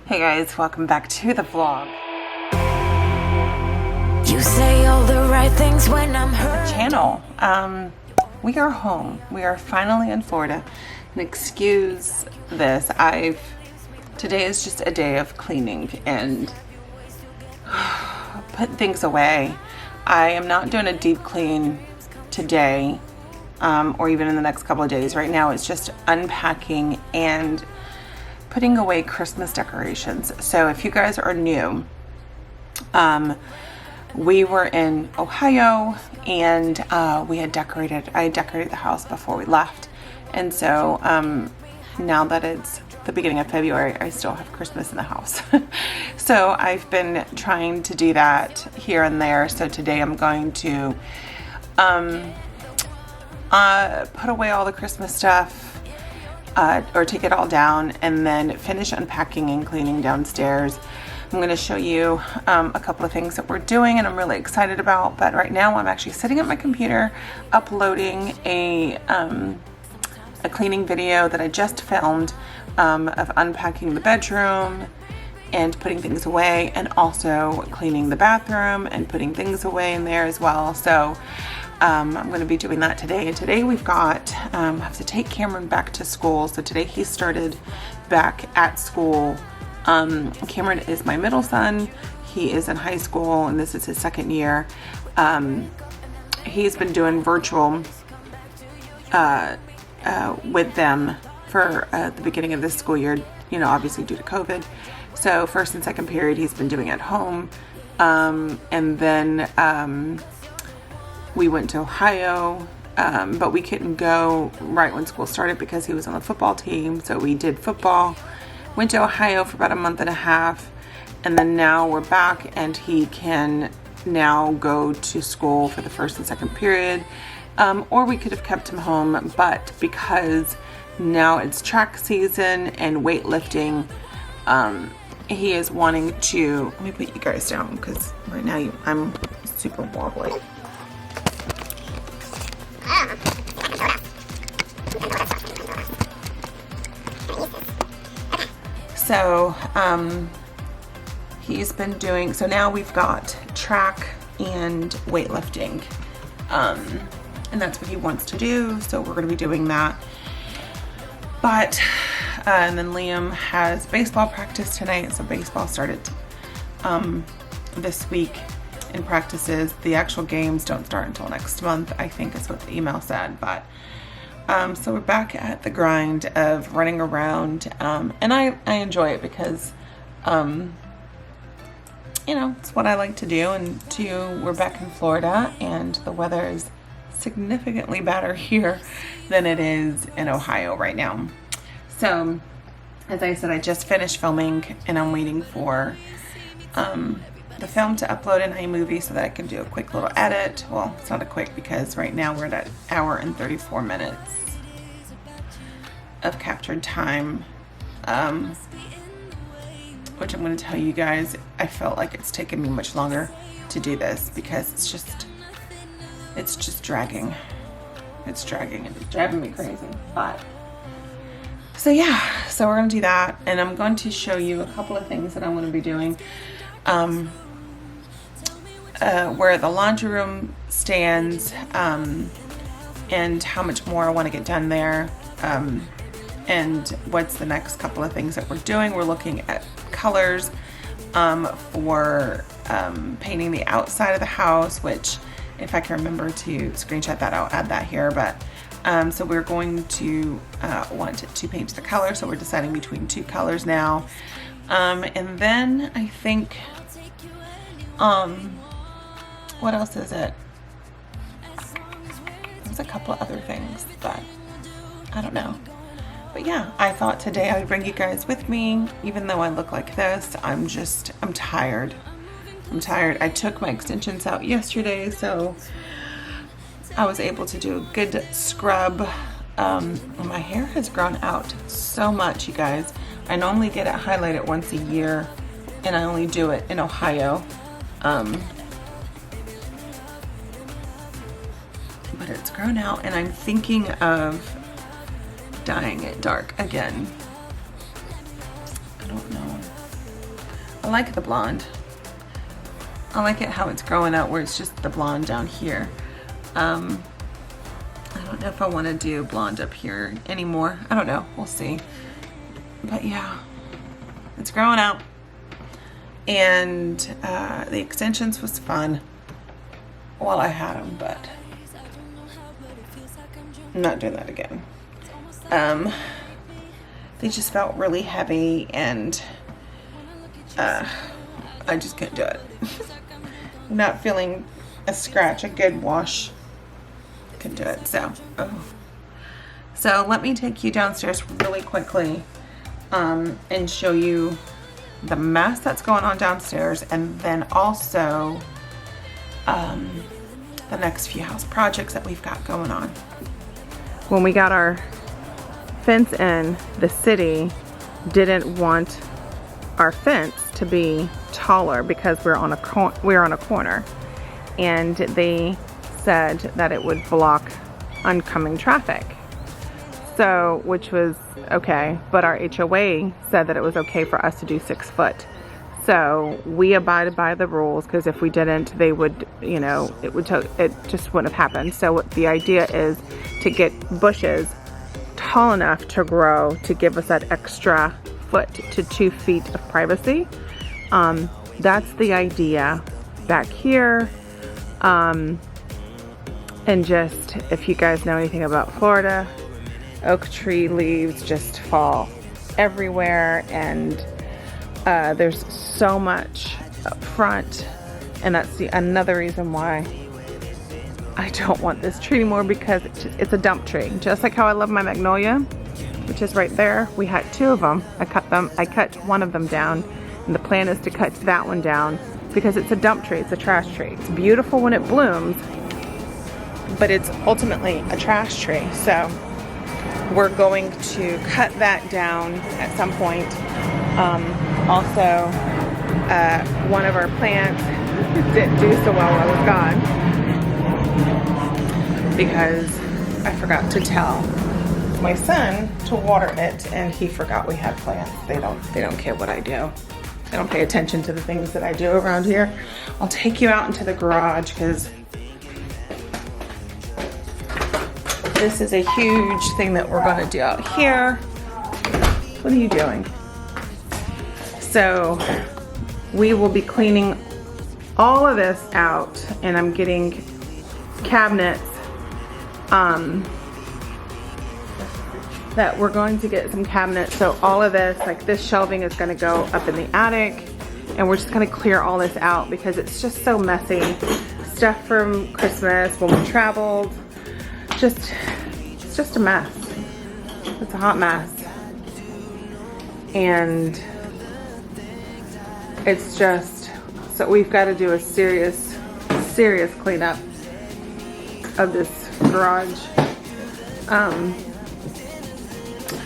Hey guys, welcome back to the vlog. You say all the right things when I'm hurt. Channel. We are home. We are finally in Florida. And excuse this, today is just a day of cleaning and put things away. I am not doing a deep clean today, or even in the next couple of days. Right now it's just unpacking and putting away Christmas decorations. So if you guys are new, we were in Ohio and I had decorated the house before we left. And so now that it's the beginning of February, I still have Christmas in the house. So I've been trying to do that here and there. So today I'm going to put away all the Christmas stuff, or take it all down, and then finish unpacking and cleaning downstairs. I'm going to show you a couple of things that we're doing and I'm really excited about. But right now I'm actually sitting at my computer uploading a cleaning video that I just filmed of unpacking the bedroom and putting things away, and also cleaning the bathroom and putting things away in there as well. So I'm going to be doing that today. And today we've got, I have to take Cameron back to school. So today he started back at school. Cameron is my middle son. He is in high school and this is his second year. He's been doing virtual with them for the beginning of this school year, you know, obviously due to COVID. So first and second period he's been doing at home. And then we went to Ohio, but we couldn't go right when school started because he was on the football team. So we did football, went to Ohio for about a month and a half, and then now we're back and he can now go to school for the first and second period. Or we could have kept him home, but because now it's track season and weightlifting, he is wanting to, let me put you guys down because right now I'm super wobbly. So he's been doing, so now we've got track and weightlifting, and that's what he wants to do, so we're going to be doing that. But and then Liam has baseball practice tonight, so baseball started this week in practices. The actual games don't start until next month, I think is what the email said. But so we're back at the grind of running around, and I enjoy it because you know, it's what I like to do. And two, we're back in Florida and the weather is significantly better here than it is in Ohio right now. So as I said, I just finished filming and I'm waiting for the film to upload in iMovie so that I can do a quick little edit. Well, it's not a quick because right now we're at an hour and 34 minutes of captured time, which I'm going to tell you guys, I felt like it's taken me much longer to do this because it's just dragging. It's dragging and it's driving me crazy. But so yeah, so we're going to do that, and I'm going to show you a couple of things that I'm going to be doing. Where the laundry room stands, and how much more I want to get done there, and what's the next couple of things that we're doing. We're looking at colors for painting the outside of the house, which if I can remember to screenshot that, I'll add that here. But so we're going to want to paint the color, so we're deciding between two colors now. And then I think what else is it? There's a couple of other things, but I don't know. But yeah, I thought today I would bring you guys with me, even though I look like this. I'm tired. I took my extensions out yesterday, so I was able to do a good scrub. My hair has grown out so much, you guys. I normally get it highlighted once a year, and I only do it in Ohio. But it's grown out, and I'm thinking of dyeing it dark again. I don't know. I like the blonde. I like it how it's growing out where it's just the blonde down here. I don't know if I want to do blonde up here anymore. I don't know, we'll see. But yeah, it's growing out. And the extensions was fun while I had them, but I'm not doing that again. They just felt really heavy, and I just couldn't do it. Not feeling a scratch, a good wash. Couldn't do it. So let me take you downstairs really quickly and show you the mess that's going on downstairs, and then also the next few house projects that we've got going on. When we got our fence in, the city didn't want our fence to be taller because we're on a corner, and they said that it would block oncoming traffic. So, which was okay, but our HOA said that it was okay for us to do 6 foot. So we abided by the rules, because if we didn't, they would, you know, it just wouldn't have happened. So what the idea is to get bushes tall enough to grow to give us that extra foot to 2 feet of privacy. That's the idea back here. And just, if you guys know anything about Florida, oak tree leaves just fall everywhere, and there's so much up front, and that's another reason why I don't want this tree anymore, because it's a dump tree. Just like how I love my magnolia, which is right there. We had 2 of them. I cut one of them down, and the plan is to cut that one down because it's a dump tree. It's a trash tree. It's beautiful when it blooms, but it's ultimately a trash tree. So we're going to cut that down at some point. Also, one of our plants didn't do so well while I was gone because I forgot to tell my son to water it, and he forgot we had plants. They don't care what I do. They don't pay attention to the things that I do around here. I'll take you out into the garage, because this is a huge thing that we're going to do out here. What are you doing? So we will be cleaning all of this out, and I'm getting cabinets that we're going to get some cabinets. So all of this, like this shelving, is going to go up in the attic, and we're just going to clear all this out because it's just so messy. Stuff from Christmas when we traveled, it's just a mess. It's a hot mess, and it's just, so we've got to do a serious cleanup of this garage.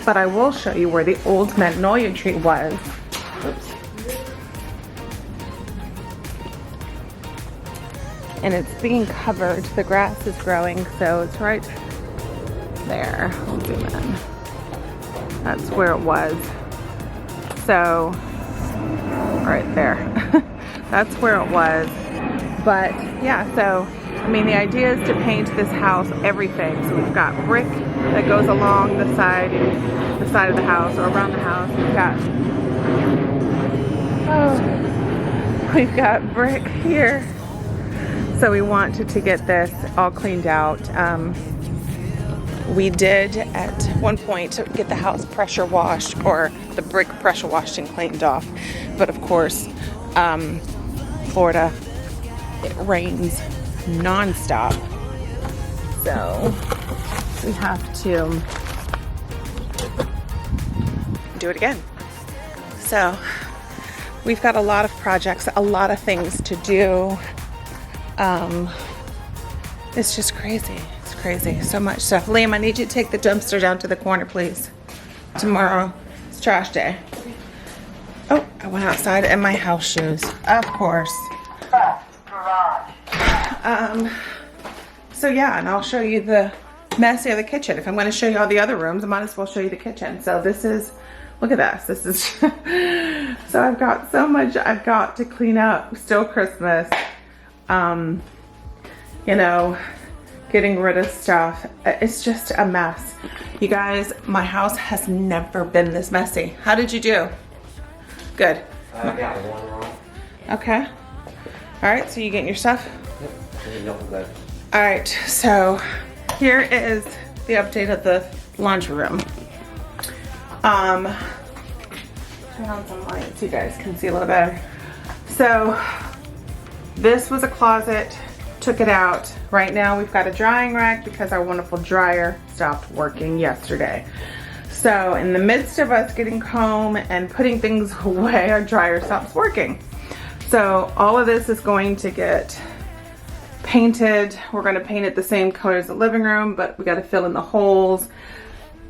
But I will show you where the old magnolia tree was. Oops. And it's being covered. The grass is growing, so it's right there. I'll zoom in. That's where it was. So, right there. That's where it was. But yeah, so I mean, the idea is to paint this house everything. So we've got brick that goes along the side of the house, or around the house. We've got brick here. So we wanted to get this all cleaned out. We did at one point get the house pressure washed, or the brick pressure washed and cleaned off. But of course, Florida, it rains non-stop, so we have to do it again. So we've got a lot of projects, a lot of things to do. It's just crazy. It's crazy. So much stuff. Liam, I need you to take the dumpster down to the corner, please. Tomorrow it's trash day. Oh, I went outside in my house shoes, of course. So yeah, and I'll show you the mess of the kitchen. If I'm going to show you all the other rooms, I might as well show you the kitchen. So this is Look at this. This is so I've got so much I've got to clean up. Still Christmas. You know, getting rid of stuff. It's just a mess. You guys, my house has never been this messy. How did you do? Good. I got one wrong. Okay. All right, so you getting your stuff? Yep. All right, so here is the update of the laundry room. Turn on some lights so you guys can see a little better. So this was a closet, took it out. Right now we've got a drying rack because our wonderful dryer stopped working yesterday. So in the midst of us getting home and putting things away, our dryer stops working. So all of this is going to get painted. We're going to paint it the same color as the living room, but we got to fill in the holes.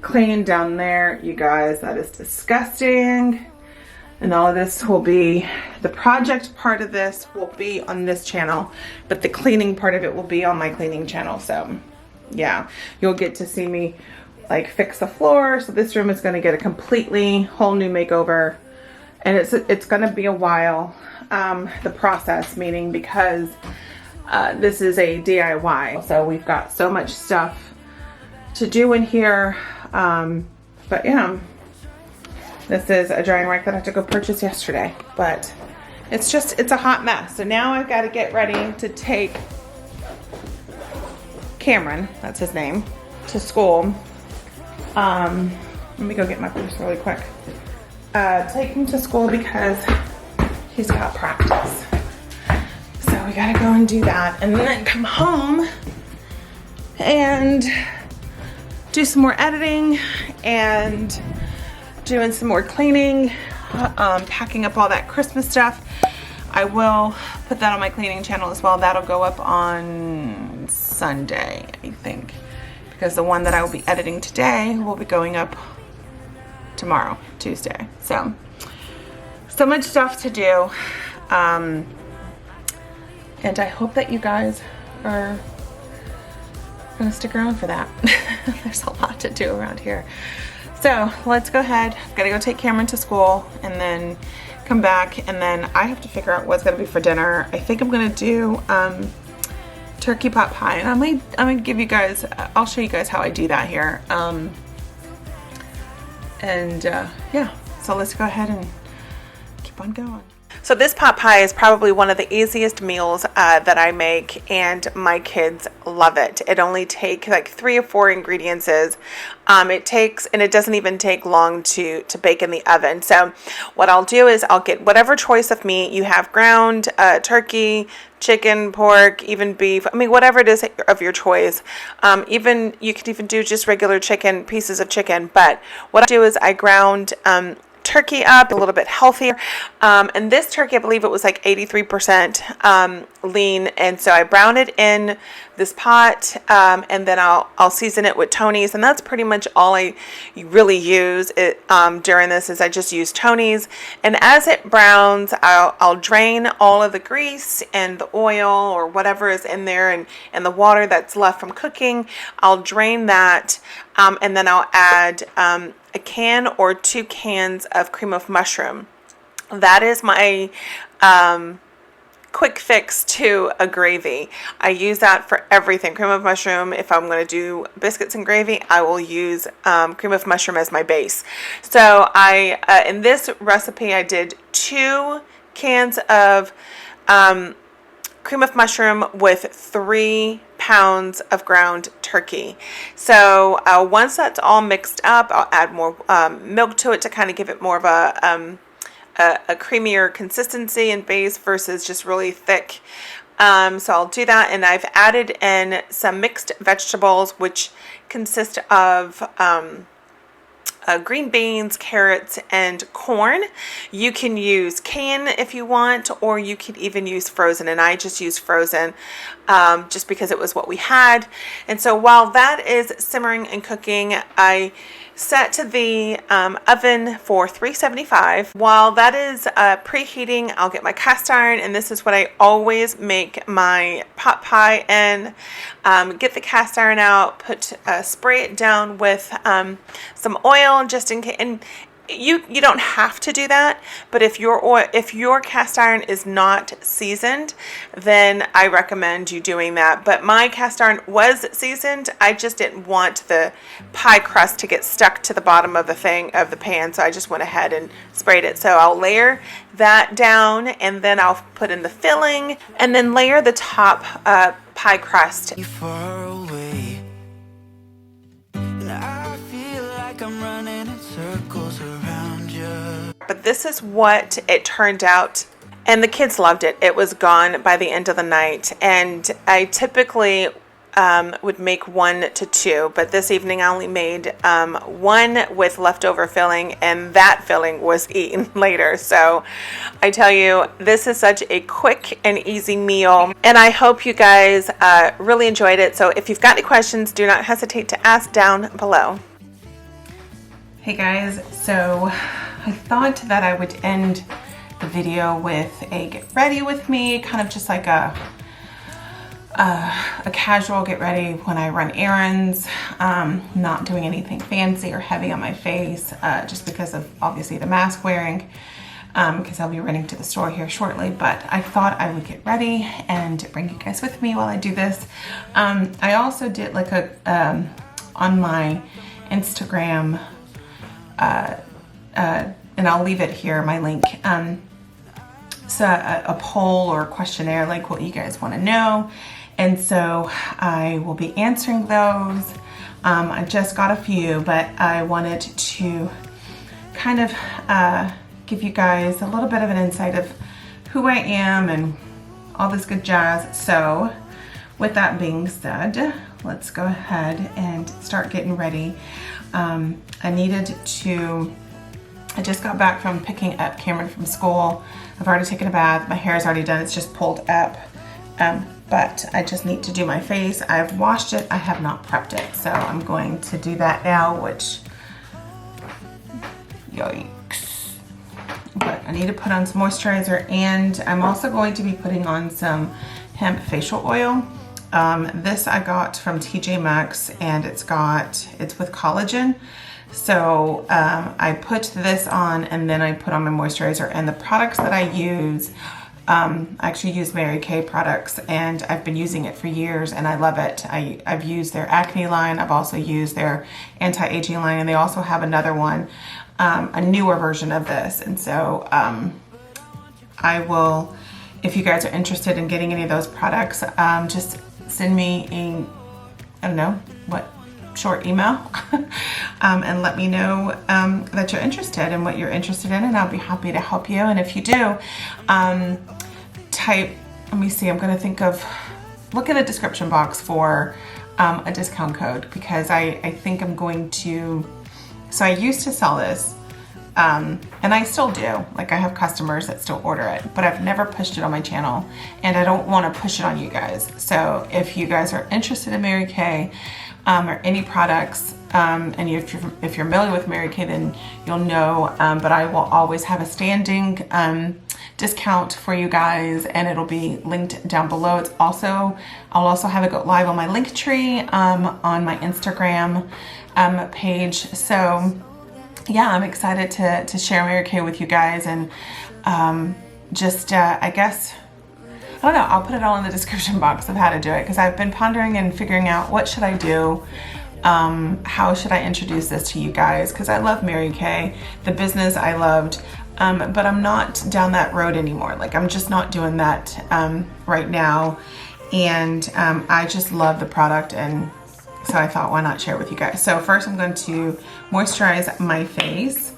Clean down there, you guys, that is disgusting. And all of this will be, the project part of this will be on this channel, but the cleaning part of it will be on my cleaning channel. So yeah, you'll get to see me like fix the floor. So this room is going to get a completely whole new makeover, and it's going to be a while, the process, meaning because this is a DIY. So we've got so much stuff to do in here. But yeah, this is a drying rack that I had to go purchase yesterday, but it's a hot mess. So now I've got to get ready to take Cameron, that's his name, to school. Let me go get my purse really quick. Take him to school because he's got practice. So we gotta go and do that, and then come home and do some more editing and doing some more cleaning, packing up all that Christmas stuff. I will put that on my cleaning channel as well. That'll go up on Sunday, I think, because the one that I will be editing today will be going up tomorrow, Tuesday. So much stuff to do, and I hope that you guys are gonna stick around for that. There's a lot to do around here. So let's go ahead. I've got to go take Cameron to school and then come back, and then I have to figure out what's gonna be for dinner. I think I'm gonna do turkey pot pie, and I'm gonna give you guys, I'll show you guys how I do that here. Yeah, so let's go ahead and keep on going. So this pot pie is probably one of the easiest meals that I make, and my kids love it. It only takes like 3 or 4 ingredients. It doesn't even take long to bake in the oven. So what I'll do is I'll get whatever choice of meat you have, ground turkey, chicken, pork, even beef. I mean, whatever it is of your choice. Even you could even do just regular chicken, pieces of chicken. But what I do is I ground turkey up a little bit healthier, and this turkey, I believe it was like 83% lean, and so I brown it in this pot, and then I'll season it with Tony's, and that's pretty much all I really use it during this. Is I just use Tony's, and as it browns, I'll drain all of the grease and the oil or whatever is in there, and the water that's left from cooking. I'll drain that, and then I'll add a can or 2 cans of cream of mushroom. That is my quick fix to a gravy. I use that for everything. Cream of mushroom. If I'm going to do biscuits and gravy, I will use cream of mushroom as my base. So in this recipe, I did 2 cans of cream of mushroom with 3 pounds of ground turkey. So once that's all mixed up, I'll add more milk to it to kind of give it more of a creamier consistency and base versus just really thick. So I'll do that, and I've added in some mixed vegetables, which consist of green beans, carrots, and corn. You can use canned if you want, or you could even use frozen, and I just used frozen just because it was what we had. And so while that is simmering and cooking, I set to the oven for 375. While that is preheating, I'll get my cast iron, and this is what I always make my pot pie in. Get the cast iron out, spray it down with some oil just in case. And you don't have to do that, but if your cast iron is not seasoned, then I recommend you doing that. But my cast iron was seasoned. I just didn't want the pie crust to get stuck to the bottom of the pan, so I just went ahead and sprayed it. So I'll layer that down, and then I'll put in the filling, and then layer the top pie crust. Far away, and I feel like I'm running in circles around you. But this is what it turned out, and the kids loved it. It was gone by the end of the night, and I typically would make 1 to 2, but this evening I only made 1 with leftover filling, and that filling was eaten later. So I tell you, this is such a quick and easy meal, and I hope you guys really enjoyed it. So if you've got any questions, do not hesitate to ask down below. Hey guys, so I thought that I would end the video with a get ready with me, kind of just like a casual get ready when I run errands, not doing anything fancy or heavy on my face, just because of obviously the mask wearing, because I'll be running to the store here shortly. But I thought I would get ready and bring you guys with me while I do this. I also did like on my Instagram, and I'll leave it here, my link, so a poll or questionnaire, like what you guys want to know. And so I will be answering those. I just got a few, but I wanted to kind of give you guys a little bit of an insight of who I am and all this good jazz. So with that being said, let's go ahead and start getting ready. I just got back from picking up Cameron from school. I've already taken a bath. My hair is already done. It's just pulled up. But I just need to do my face. I've washed it. I have not prepped it. So I'm going to do that now, which, yikes. But I need to put on some moisturizer, and I'm also going to be putting on some hemp facial oil. This I got from TJ Maxx, and it's with collagen. So I put this on, and then I put on my moisturizer. And the products that I use, I actually use Mary Kay products, and I've been using it for years, and I love it. I've used their acne line. I've also used their anti-aging line, and they also have another one, a newer version of this. And so I will, if you guys are interested in getting any of those products, just send me I don't know what, short email and let me know that you're interested in what you're interested in, and I'll be happy to help you. And if you do, let me see, I'm going to look in the description box for a discount code, because I think I'm going to, so I used to sell this, and I still do, like I have customers that still order it, but I've never pushed it on my channel, and I don't want to push it on you guys. So if you guys are interested in Mary Kay, or any products, and if you're familiar with Mary Kay, then you'll know, but I will always have a standing discount for you guys, and it'll be linked down below. I'll also have it go live on my link tree on my Instagram page. So yeah, I'm excited to share Mary Kay with you guys, and I guess, I don't know, I'll put it all in the description box of how to do it, because I've been pondering and figuring out what should I do, how should I introduce this to you guys, because I love Mary Kay, the business I loved, but I'm not down that road anymore. Like, I'm just not doing that right now, and I just love the product, and so I thought, why not share it with you guys. So first I'm going to moisturize my face,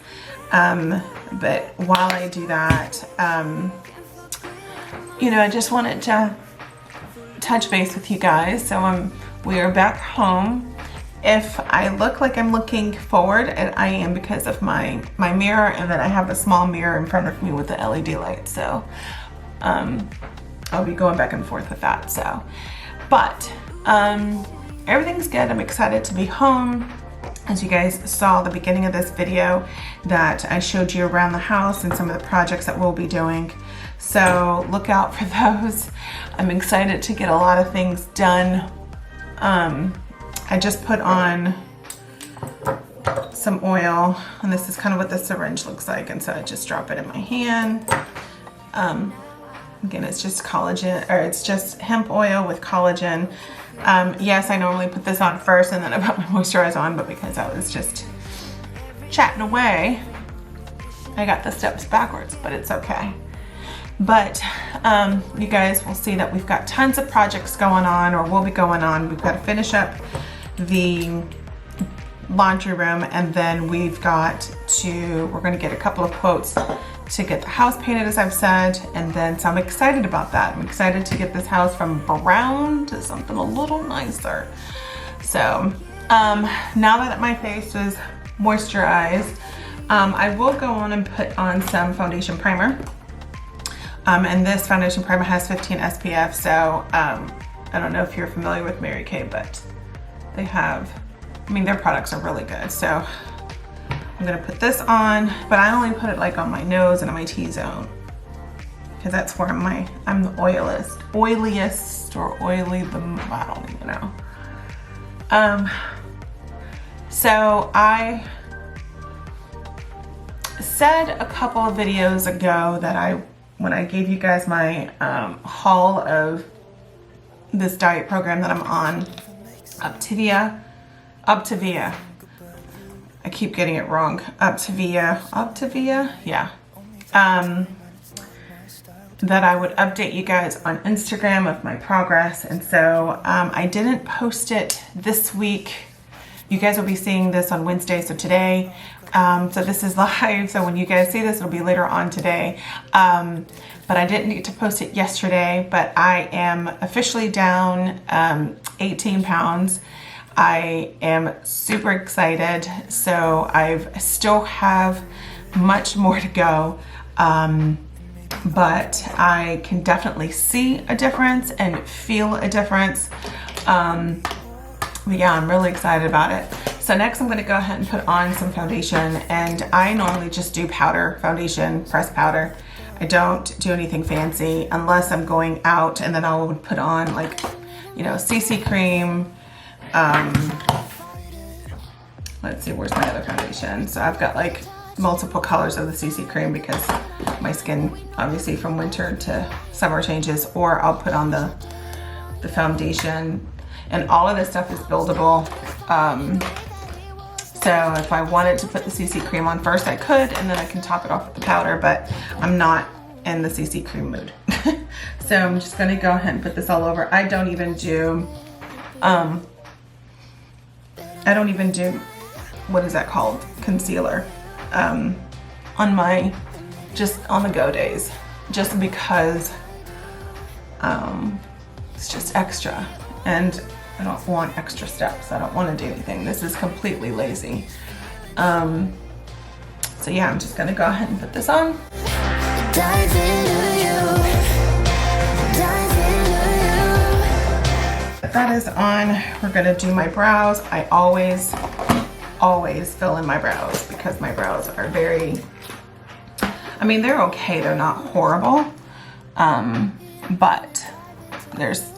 but while I do that, I just wanted to touch base with you guys. So we are back home. If I look like I'm looking forward, and I am, because of my mirror, and then I have a small mirror in front of me with the LED light. So I'll be going back and forth with that. So, but everything's good. I'm excited to be home. As you guys saw at the beginning of this video, that I showed you around the house and some of the projects that we'll be doing. So look out for those. I'm excited to get a lot of things done. I just put on some oil, and this is kind of what the syringe looks like, and so I just drop it in my hand. Again, it's just collagen, or it's just hemp oil with collagen. Yes, I normally put this on first and then I put my moisturizer on, but because I was just chatting away, I got the steps backwards, but it's okay. But you guys will see that we've got tons of projects going on, or will be going on. We've got to finish up the laundry room, and then we're going to get a couple of quotes to get the house painted, as I've said, and then so I'm excited about that. I'm excited to get this house from brown to something a little nicer. So now that my face is moisturized, I will go on and put on some foundation primer. And this foundation primer has 15 SPF, so I don't know if you're familiar with Mary Kay, but they have, I mean, their products are really good. So I'm gonna put this on, but I only put it like on my nose and on my T-zone, because that's where I'm the oiliest, or oily, I don't even know. So I said a couple of videos ago that when I gave you guys my haul of this diet program that I'm on, Optavia, I keep getting it wrong, Optavia, yeah. That I would update you guys on Instagram of my progress, and so I didn't post it this week. You guys will be seeing this on Wednesday, so today. So this is live, so when you guys see this, it'll be later on today. But I didn't get to post it yesterday, but I am officially down 18 pounds. I am super excited. So I still have much more to go. But I can definitely see a difference and feel a difference. But yeah, I'm really excited about it. So next I'm gonna go ahead and put on some foundation, and I normally just do powder foundation, pressed powder. I don't do anything fancy unless I'm going out, and then I'll put on like, you know, CC cream. Let's see, where's my other foundation? So I've got like multiple colors of the CC cream because my skin obviously from winter to summer changes, or I'll put on the foundation, and all of this stuff is buildable. So if I wanted to put the CC cream on first, I could, and then I can top it off with the powder, but I'm not in the CC cream mood. So I'm just gonna go ahead and put this all over. I don't even do, what is that called? Concealer. On my, just on the go days, just because it's just extra, and I don't want extra steps. I don't want to do anything. This is completely lazy. So yeah, I'm just gonna go ahead and put this on. Dive into you. Dive into you. That is on. We're gonna do my brows. I always fill in my brows because my brows are very, I mean, they're okay. They're not horrible, but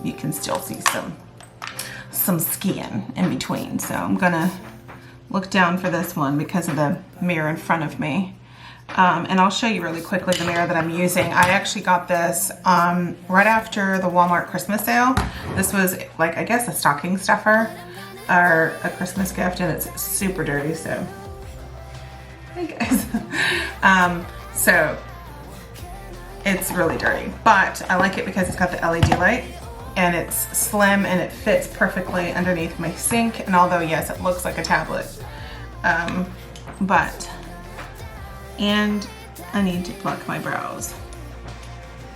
you can still see some skin in between. So I'm gonna look down for this one because of the mirror in front of me. And I'll show you really quickly the mirror that I'm using. I actually got this right after the Walmart Christmas sale. This was like, I guess, a stocking stuffer or a Christmas gift, and it's super dirty, so hey guys. So it's really dirty, but I like it because it's got the LED light, and it's slim, and it fits perfectly underneath my sink. And although yes, it looks like a tablet, and I need to pluck my brows.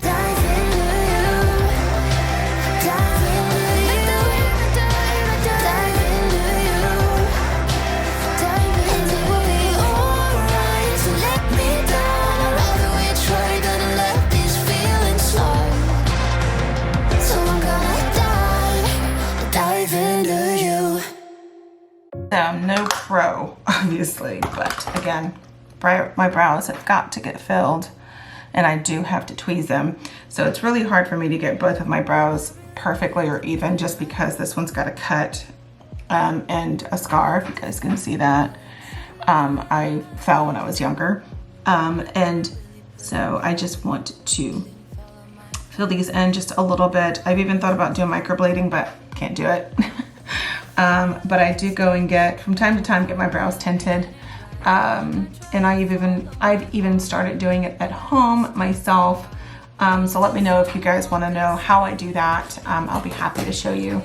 Dive into you. Dive into you. Dive into you. Dive into you. We'll be alright. So let me down. Rather we try, gonna let these feelings slide. So I'm gonna dive into you. So I'm no pro, obviously, but again, my brows have got to get filled, and I do have to tweeze them. So it's really hard for me to get both of my brows perfectly or even, just because this one's got a cut and a scar, if you guys can see that. I fell when I was younger. And so I just want to fill these in just a little bit. I've even thought about doing microblading, but can't do it. But I do go and get, from time to time, get my brows tinted. And I've even started doing it at home myself. So let me know if you guys want to know how I do that. I'll be happy to show you.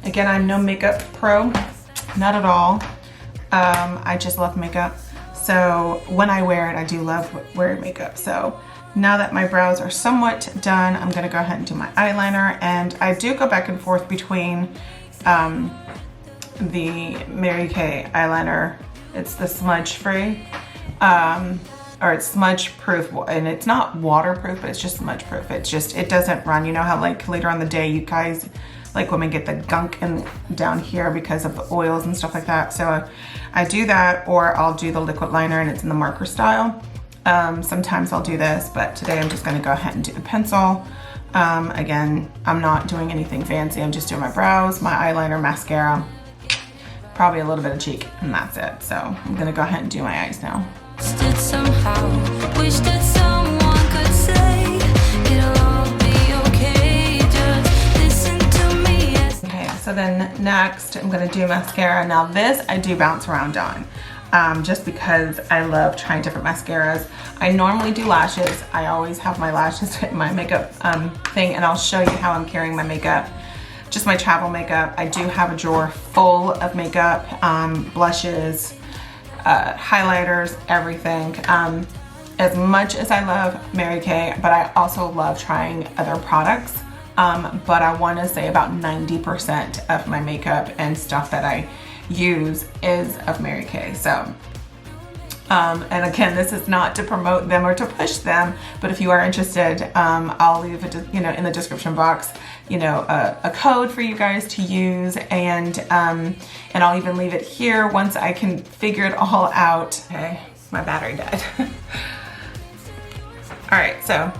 Again, I'm no makeup pro, not at all. I just love makeup. So when I wear it, I do love wearing makeup. So now that my brows are somewhat done, I'm gonna go ahead and do my eyeliner. And I do go back and forth between the Mary Kay eyeliner. It's the smudge free, or it's smudge proof, and it's not waterproof, but it's just smudge proof. It doesn't run. You know how like later on the day you guys, like women, get the gunk down here because of the oils and stuff like that. So I do that, or I'll do the liquid liner and it's in the marker style. Sometimes I'll do this, but today I'm just gonna go ahead and do the pencil. Again, I'm not doing anything fancy. I'm just doing my brows, my eyeliner, mascara, probably a little bit of cheek, and that's it. So I'm gonna go ahead and do my eyes now. It somehow wish that someone could say it'll all be okay. Just listen to me. Okay, so then next I'm gonna do mascara. Now this I do bounce around on, just because I love trying different mascaras. I normally do lashes. I always have my lashes in my makeup thing, and I'll show you how I'm carrying my makeup. Just my travel makeup. I do have a drawer full of makeup, blushes, highlighters, everything. As much as I love Mary Kay, but I also love trying other products. But I want to say about 90% of my makeup and stuff that I use is of Mary Kay. So, and again, this is not to promote them or to push them, but if you are interested, I'll leave it, in the description box, a code for you guys to use, and I'll even leave it here once I can figure it all out. Okay, my battery died. All right, so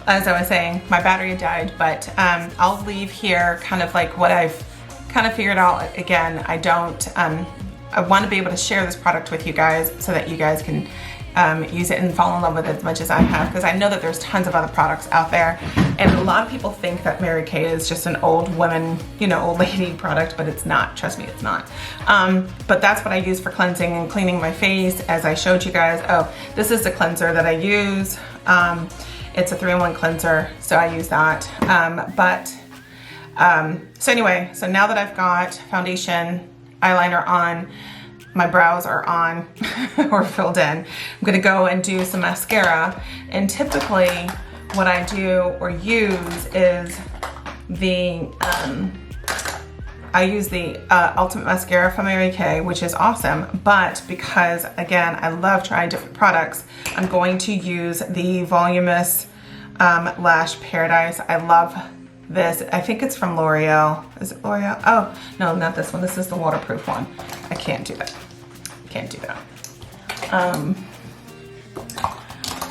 as I was saying, my battery died, but I'll leave here kind of like what I've kind of figured out. Again, I want to be able to share this product with you guys so that you guys can use it and fall in love with it as much as I have, because I know that there's tons of other products out there, and a lot of people think that Mary Kay is just an old woman, old lady product, but it's not. Trust me, it's not. But that's what I use for cleansing and cleaning my face, as I showed you guys. Oh, this is the cleanser that I use. It's a 3-in-1 cleanser, so I use that. So anyway, so now that I've got foundation, eyeliner on, my brows are on or filled in, I'm gonna go and do some mascara. And typically what I do or use is I use the Ultimate Mascara from Mary Kay, which is awesome, but because again, I love trying different products, I'm going to use the Voluminous Lash Paradise. I love this. I think it's from L'Oreal. Is it L'Oreal? Oh, no, not this one. This is the waterproof one. I can't do that. Can't do that.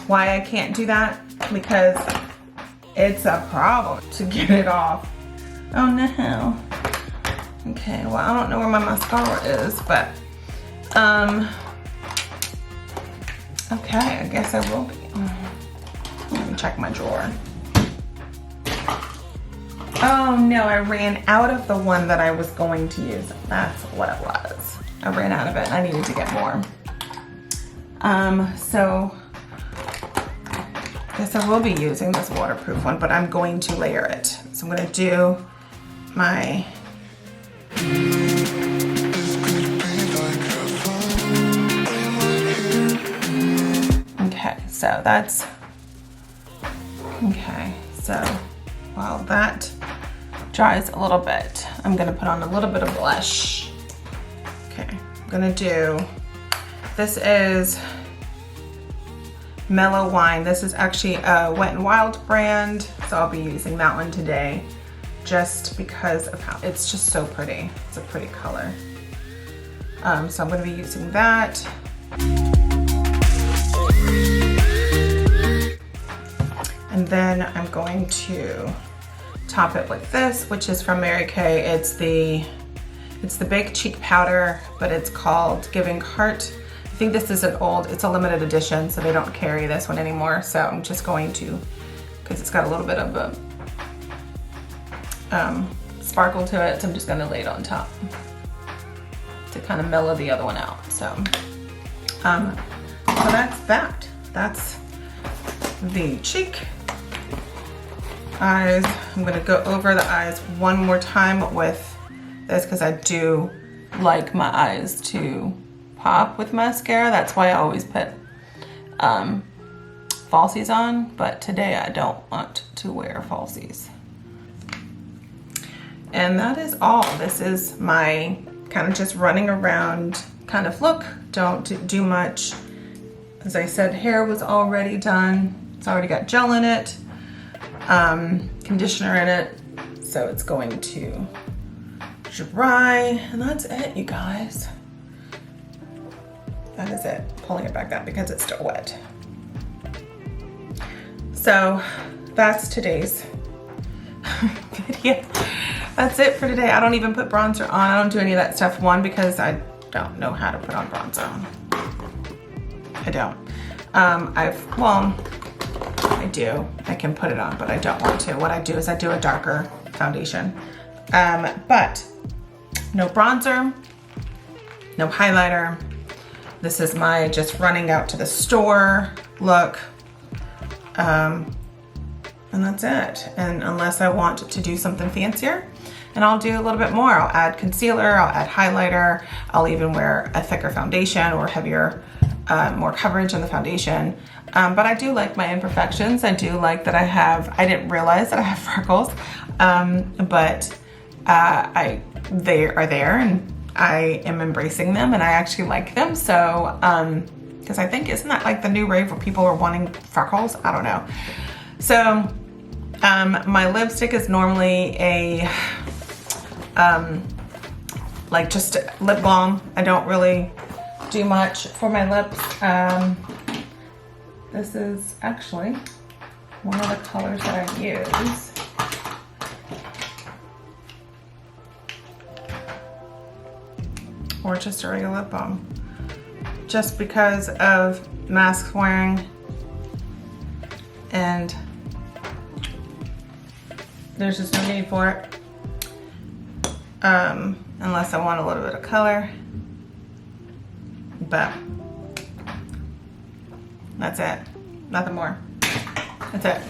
Why I can't do that? Because it's a problem to get it off. Oh no. Okay, well, I don't know where my mascara is, but okay, I guess I will be. Let me check my drawer. Oh no, I ran out of the one that I was going to use. That's what it was. I ran out of it. I needed to get more. So I guess I will be using this waterproof one, but I'm going to layer it. So I'm going to do my okay, so that's okay. So while that dries a little bit, I'm gonna put on a little bit of blush. Okay, I'm gonna do, this is Mellow Wine. This is actually a Wet n Wild brand, so I'll be using that one today just because of how it's just so pretty. It's a pretty color. So I'm gonna be using that. And then I'm going to top it with this, which is from Mary Kay. It's It's the Baked Cheek Powder, but it's called Giving Heart. I think this is it's a limited edition, so they don't carry this one anymore. So I'm just going to, because it's got a little bit of a sparkle to it, so I'm just gonna lay it on top to kind of mellow the other one out. So, so that's that. That's the cheek. Eyes, I'm gonna go over the eyes one more time with this because I do like my eyes to pop with mascara. That's why I always put falsies on, but today I don't want to wear falsies. And that is all. This is my kind of just running around kind of look. Don't do much. As I said, hair was already done. It's already got gel in it, conditioner in it, so it's going to dry, and that's it, you guys. That is it. Pulling it back up because it's still wet. So that's today's video. That's it for today. I don't even put bronzer on. I don't do any of that stuff. One, because I don't know how to put on bronzer. I don't. I do. I can put it on, but I don't want to. What I do is I do a darker foundation. But no bronzer, no highlighter. This is my just running out to the store look. And that's it. And unless I want to do something fancier, and I'll do a little bit more. I'll add concealer, I'll add highlighter, I'll even wear a thicker foundation or heavier, more coverage on the foundation. But I do like my imperfections. I do like that I didn't realize that I have freckles, but they are there and I am embracing them and I actually like them. So, because I think, isn't that like the new rave where people are wanting freckles? I don't know. So, my lipstick is normally a, like just lip balm. I don't really do much for my lips. This is actually one of the colors that I use. Or just a regular lip balm. Just because of mask wearing, and there's just no need for it. Unless I want a little bit of color. But that's it. Nothing more. That's it.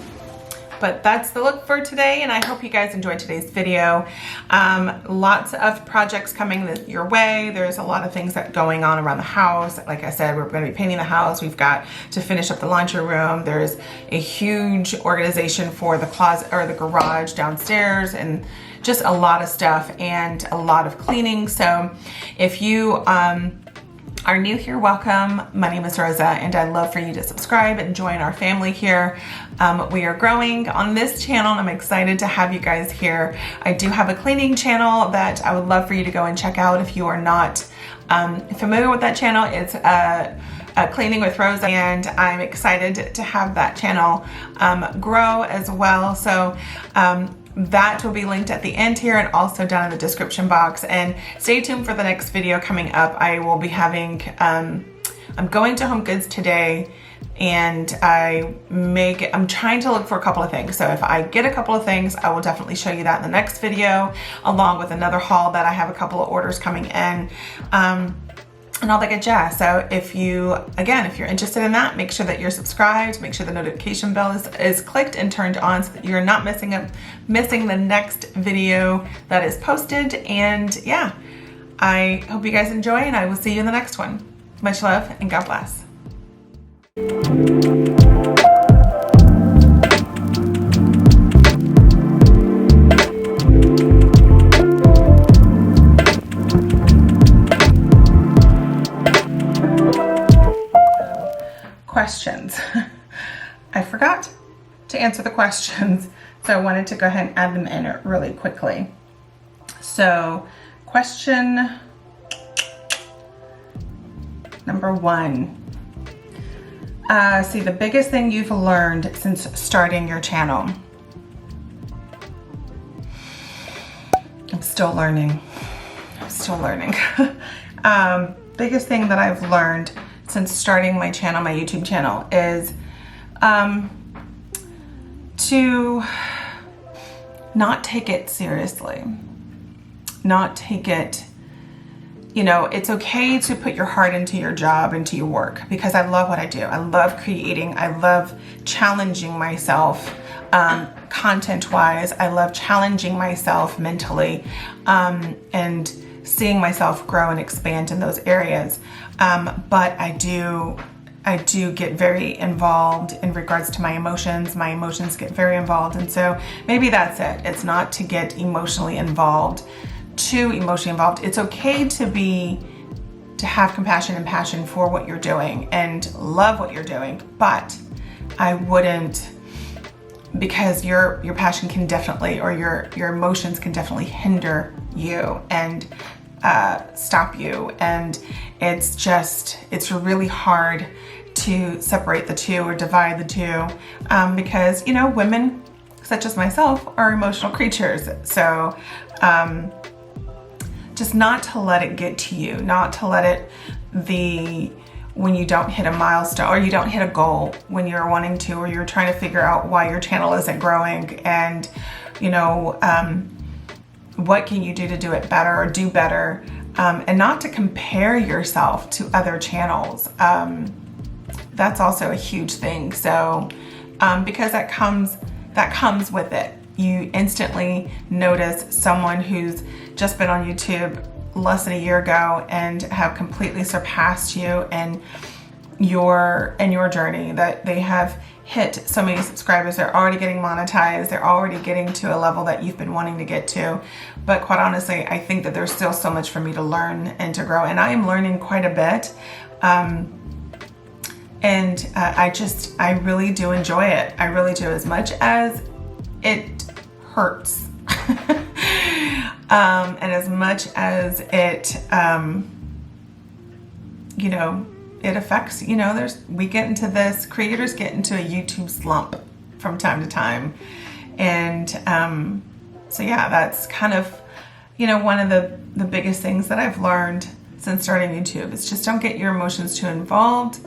But that's the look for today, and I hope you guys enjoyed today's video. Lots of projects coming your way. There's a lot of things that going on around the house. Like I said, we're going to be painting the house. We've got to finish up the laundry room. There's a huge organization for the closet or the garage downstairs, and just a lot of stuff and a lot of cleaning. So if you are new here, welcome. My name is Rosa, and I'd love for you to subscribe and join our family here. We are growing on this channel, and I'm excited to have you guys here. I do have a cleaning channel that I would love for you to go and check out if you are not familiar with that channel. It's Cleaning with Rosa, and I'm excited to have that channel grow as well. So that will be linked at the end here and also down in the description box. And stay tuned for the next video coming up. I will be having, I'm going to Home Goods today, and I'm trying to look for a couple of things. So if I get a couple of things, I will definitely show you that in the next video, along with another haul that I have a couple of orders coming in. And all that good jazz. So if you're interested in that, make sure that you're subscribed, make sure the notification bell is clicked and turned on so that you're not missing the next video that is posted. And yeah, I hope you guys enjoy, and I will see you in the next one. Much love and God bless. Questions. I forgot to answer the questions, so I wanted to go ahead and add them in really quickly. So question number 1. See, the biggest thing you've learned since starting your channel. I'm still learning. still learning. Biggest thing that I've learned since starting my channel, my YouTube channel, is to not take it seriously. Not take it, it's okay to put your heart into your job, into your work, because I love what I do. I love creating. I love challenging myself content-wise. I love challenging myself mentally and seeing myself grow and expand in those areas. But I do get very involved in regards to my emotions. My emotions get very involved. And so maybe that's it. It's not to get emotionally involved, too emotionally involved. It's okay to have compassion and passion for what you're doing and love what you're doing. But I wouldn't, because your passion can definitely, or your emotions can definitely hinder you and stop you. And it's really hard to separate the two or divide the two because, women such as myself are emotional creatures. So just not to let it get to you, not to let it when you don't hit a milestone or you don't hit a goal when you're wanting to, or you're trying to figure out why your channel isn't growing and, what can you do to do it better or do better, and not to compare yourself to other channels. That's also a huge thing. So, because that comes with it. You instantly notice someone who's just been on YouTube less than a year ago and have completely surpassed you in your journey, that they have hit so many subscribers, they're already getting monetized, they're already getting to a level that you've been wanting to get to. But quite honestly, I think that there's still so much for me to learn and to grow, and I am learning quite a bit. And I really do enjoy it. I really do, as much as it hurts. And as much as it, it affects, creators get into a YouTube slump from time to time. And so yeah, that's kind of, one of the biggest things that I've learned since starting YouTube is just don't get your emotions too involved,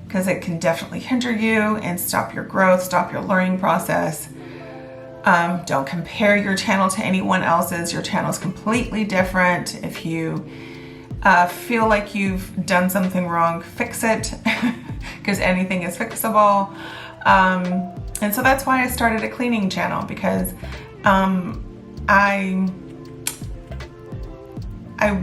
because it can definitely hinder you and stop your growth, stop your learning process. Don't compare your channel to anyone else's. Your channel is completely different. If you feel like you've done something wrong, fix it, because anything is fixable. And so that's why I started a cleaning channel, because I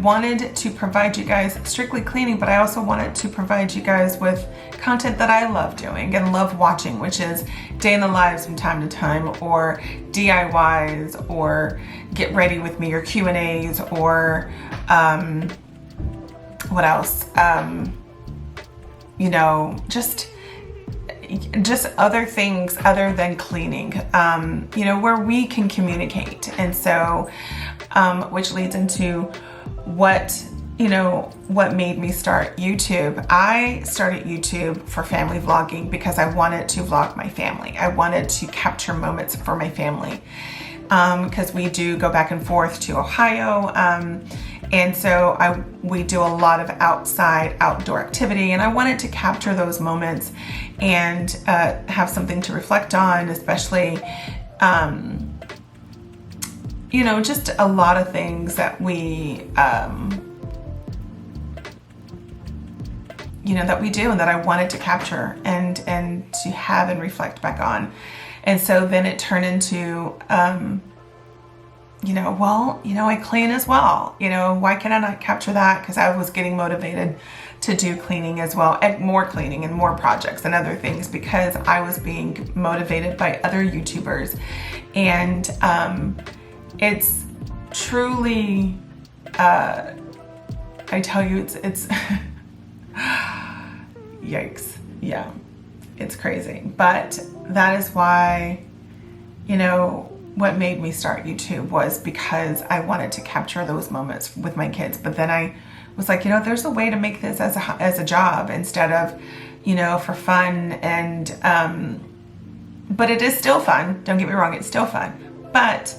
wanted to provide you guys strictly cleaning, but I also wanted to provide you guys with content that I love doing and love watching, which is day in the lives from time to time, or DIYs, or get ready with me, or Q&As, or what else? Just other things other than cleaning, where we can communicate. And so, which leads into what made me start YouTube. I started YouTube for family vlogging because I wanted to vlog my family. I wanted to capture moments for my family, because we do go back and forth to Ohio. And so we do a lot of outdoor activity, and I wanted to capture those moments and have something to reflect on, especially, just a lot of things that we, that we do and that I wanted to capture and to have and reflect back on. And so then it turned into, I clean as well. Why can I not capture that? Because I was getting motivated to do cleaning as well, and more cleaning and more projects and other things, because I was being motivated by other YouTubers. And it's truly, I tell you, it's yikes. Yeah, it's crazy. But that is why, what made me start YouTube was because I wanted to capture those moments with my kids. But then I was like, there's a way to make this as a job instead of, for fun. And, but it is still fun. Don't get me wrong. It's still fun. But,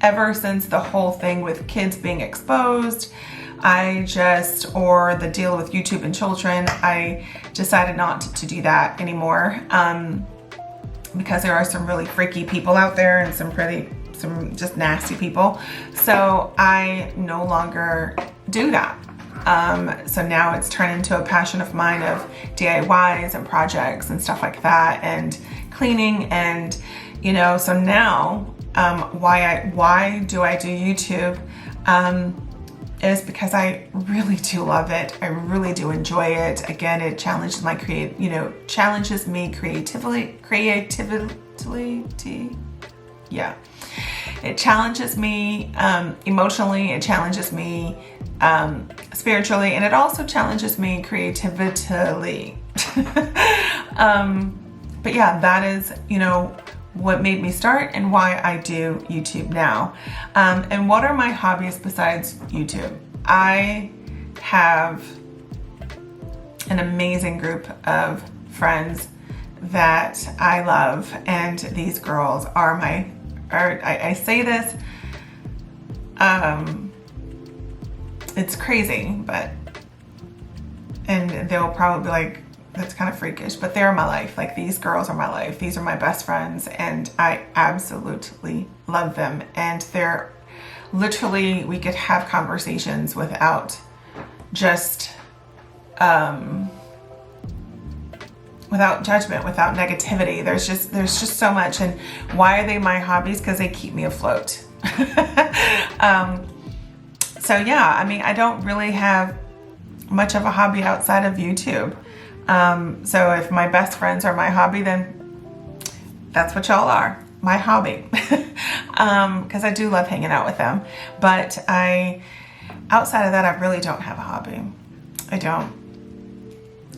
ever since the whole thing with kids being exposed, or the deal with YouTube and children, I decided not to do that anymore, because there are some really freaky people out there and some just nasty people. So I no longer do that. So now it's turned into a passion of mine of DIYs and projects and stuff like that, and cleaning, and so now why do I do YouTube? Is because I really do love it. I really do enjoy it. Again, it challenges my challenges me creatively. Yeah. It challenges me emotionally. It challenges me spiritually, and it also challenges me creatively. But yeah, that is, what made me start and why I do YouTube now. And what are my hobbies besides YouTube? I have an amazing group of friends that I love, and these girls are I say this, it's crazy, and they'll probably be like, that's kind of freakish, but they're my life. Like, these girls are my life. These are my best friends, and I absolutely love them. And they're literally, we could have conversations without just, without judgment, without negativity. There's just so much. And why are they my hobbies? Because they keep me afloat. So yeah, I mean, I don't really have much of a hobby outside of YouTube. So if my best friends are my hobby, then that's what y'all are, my hobby. Because I do love hanging out with them. But outside of that, I really don't have a hobby. I don't.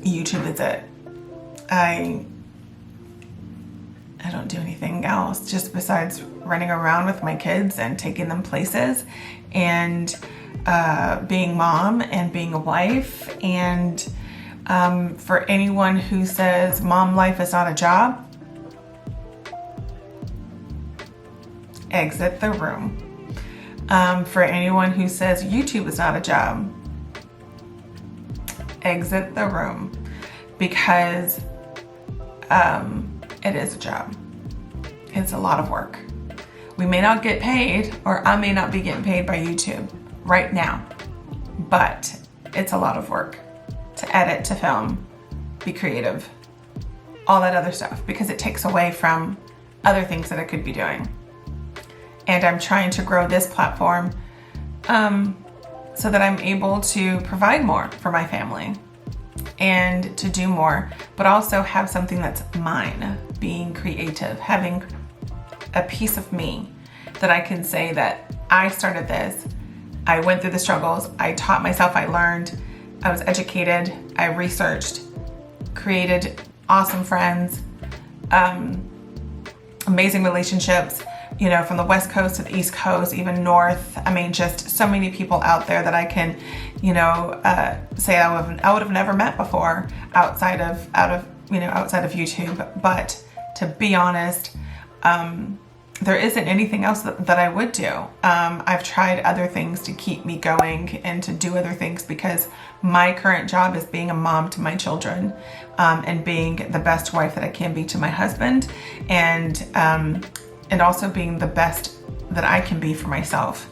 YouTube is it. I don't do anything else just besides running around with my kids and taking them places, and being mom and being a wife. And for anyone who says mom life is not a job, exit the room. For anyone who says YouTube is not a job, exit the room, because it is a job. It's a lot of work. We may not get paid, or I may not be getting paid by YouTube right now, but it's a lot of work to edit, to film, be creative, all that other stuff, because it takes away from other things that I could be doing. And I'm trying to grow this platform so that I'm able to provide more for my family and to do more, but also have something that's mine, being creative, having a piece of me that I can say that I started this, I went through the struggles, I taught myself, I learned, I was educated, I researched, created awesome friends, amazing relationships, from the West Coast to the East Coast, even North. I mean, just so many people out there that I can, say I would have never met before outside of YouTube. But to be honest, there isn't anything else that I would do. I've tried other things to keep me going and to do other things, because my current job is being a mom to my children, and being the best wife that I can be to my husband, and also being the best that I can be for myself.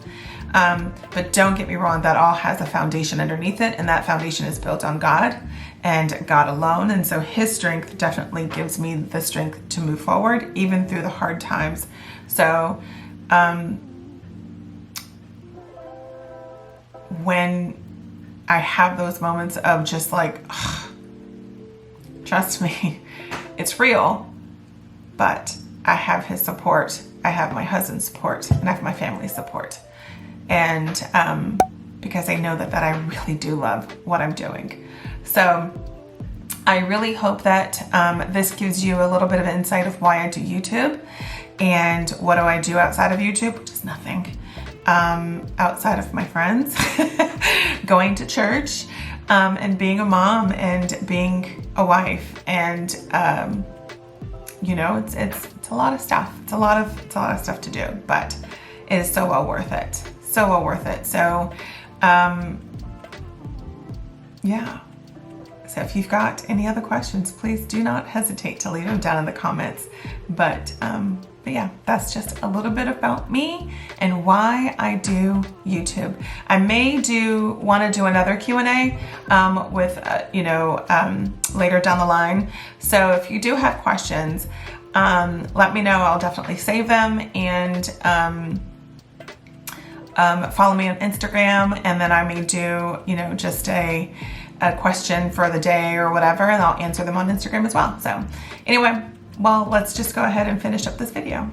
But don't get me wrong, that all has a foundation underneath it, and that foundation is built on God and God alone. And so His strength definitely gives me the strength to move forward, even through the hard times. So when I have those moments of just like, trust me, it's real, but I have His support, I have my husband's support, and I have my family's support. And because I know that I really do love what I'm doing. So I really hope that this gives you a little bit of insight of why I do YouTube, and what do I do outside of YouTube, which is nothing. Outside of my friends, going to church, and being a mom, and being a wife, and it's a lot of stuff. It's a lot of stuff to do, but it is so well worth it. So well worth it. So, yeah. So if you've got any other questions, please do not hesitate to leave them down in the comments. But yeah, that's just a little bit about me and why I do YouTube. I may want to do another Q&A with, later down the line. So if you do have questions, let me know. I'll definitely save them, and follow me on Instagram, and then I may do, just a question for the day or whatever, and I'll answer them on Instagram as well. So anyway, well, let's just go ahead and finish up this video.